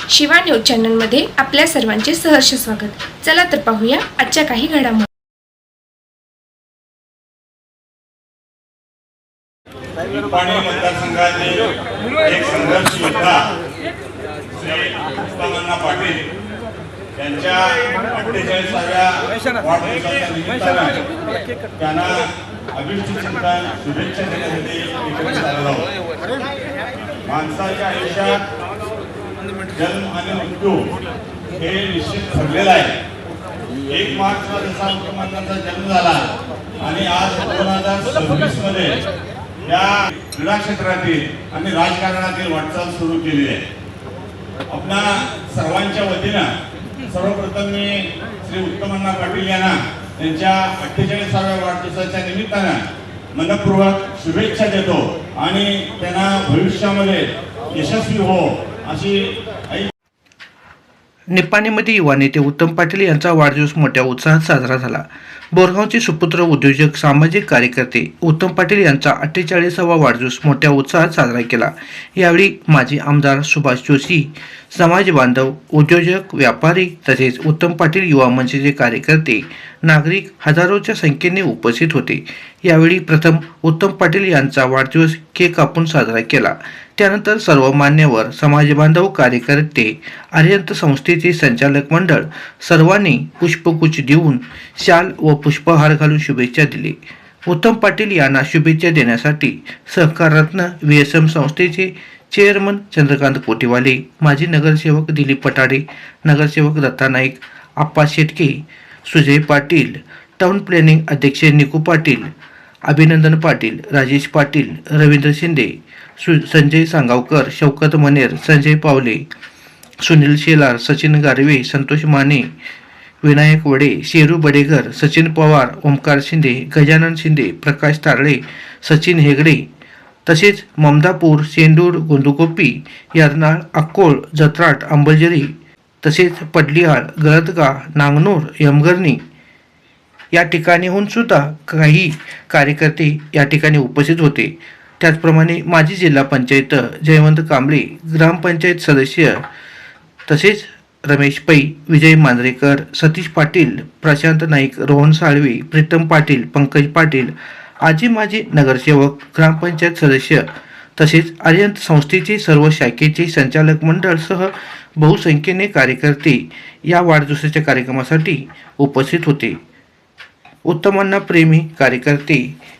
Shiva news चॅनलमध्ये आपल्या सर्वांचे सहर्ष स्वागत। चला तर पाहूया आजच्या काही घडामोडी। निपाणी मतदारसंघाचे एक संघर्ष योद्धा श्री उत्तमअण्णा पाटील यांच्या 48व्या वाढदिवसाच्या निमित्ताने त्यांना अभिष्ट चिंतन शुभेच्छा देण्यासाठी एकत्रित आलेलो आहोत। माणसाच्या आयुष्यात जन्म आणि मृत्यू हे निश्चित ठरलेलं आहे। 1 मार्चला जसा उत्तमअण्णांचा जन्म झाला आणि आज 2026 मध्ये या क्रीडा क्षेत्रातील आणि राजकारणातील वाटचाल सुरू केली आहे। आपल्या सर्वांच्या वतीनं सर्वप्रथम मी श्री उत्तमअण्णा पाटील यांना त्यांच्या 48व्या वाढदिवसाच्या निमित्तानं मनपूर्वक शुभेच्छा देतो आणि त्यांना भविष्यामध्ये यशस्वी हो अशी। निपाणीमध्ये युवा नेते उत्तम पाटील यांचा वाढदिवस मोठ्या उत्साहात साजरा झाला। बोरगावचे सुपुत्र उद्योजक सामाजिक कार्यकर्ते उत्तम पाटील यांचा 48वा वाढदिवस मोठ्या उत्साहात साजरा केला। यावेळी माजी आमदार सुभाष जोशी, समाज बांधव, उद्योजक, व्यापारी तसेच उत्तम पाटील युवा मंचचे कार्यकर्ते, नागरिक हजारोच्या संख्येने उपस्थित होते। यावेळी प्रथम उत्तम पाटील यांचा वाढदिवस केक कापून साजरा केला। त्यानंतर सर्व मान्यवर, समाजबांधव, कार्यकर्ते, आर्यंत संस्थेचे संचालक मंडळ सर्वांनी पुष्पगुच्छ देऊन शाल व पुष्पहार घालून शुभेच्छा दिली। उत्तम पाटील यांना शुभेच्छा देण्यासाठी सहकाररत्न VSM संस्थेचे चेअरमन चंद्रकांत कोटीवाले, माजी नगरसेवक दिलीप पटाडे, नगरसेवक दत्ता नाईक, आप्पा शेटके, सुजय पाटील, टाउन प्लॅनिंग अध्यक्ष निकू पाटील, अभिनंदन पाटील, राजेश पाटील, रवींद्र शिंदे, संजय सांगावकर, शौकत मनेर, संजय पावले, सुनील शेलार, सचिन गारवे, संतोष माने, विनायक वडे, शेरू बडेकर, सचिन पवार, ओमकार शिंदे, गजानन शिंदे, प्रकाश तारळे, सचिन हेगडे तसेच ममदापूर, सेंडूर, गोंदुकोपी, यरनाळ, अक्कोळ, जत्राट, अंबलजरी तसेच पडलिहाळ, गळदगा, नांगनूर, यमगर्णी या ठिकाणीहून सुद्धा काही कार्यकर्ते या ठिकाणी उपस्थित होते। त्याचप्रमाणे माजी जिल्हा पंचायत जयवंत कांबळे, ग्रामपंचायत सदस्य तसेच रमेश पै, विजय मांजरेकर, सतीश पाटील, प्रशांत नाईक, रोहन साळवे, प्रीतम पाटील, पंकज पाटील, आजी माजी नगरसेवक, ग्रामपंचायत सदस्य तसेच आर्यंत संस्थेचे सर्व शाखेचे संचालक मंडळ सह बहुसंख्येने कार्यकर्ते या वाढदिवसाच्या कार्यक्रमासाठी उपस्थित होते। उत्तमअण्णा प्रेमी कार्यकर्ते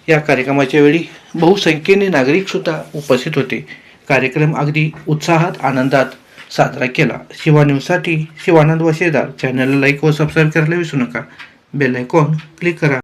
या कार्यक्रमाच्या वेळी बहुसंख्येने नागरिक सुद्धा उपस्थित होते। कार्यक्रम अगदी उत्साहात आनंदात साजरा केला। शिवा न्यूजसाठी शिवानंद वशेदार। चॅनलला लाईक व सबस्क्राईब करायला विसरू नका। बेल आयकॉन क्लिक करा।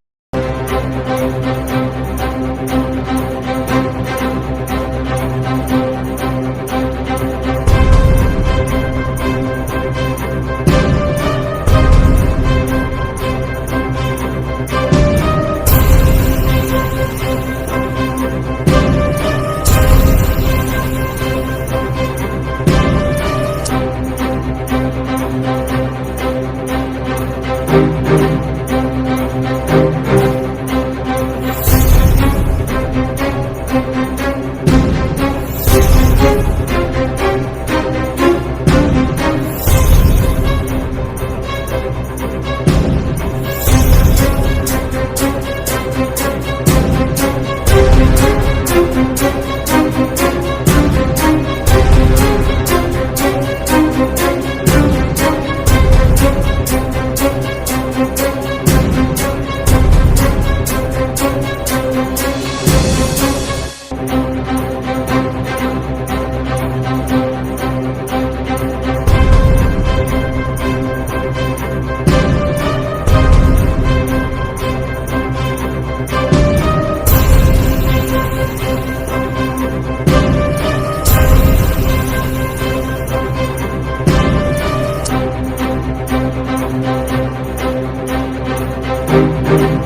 Thank you.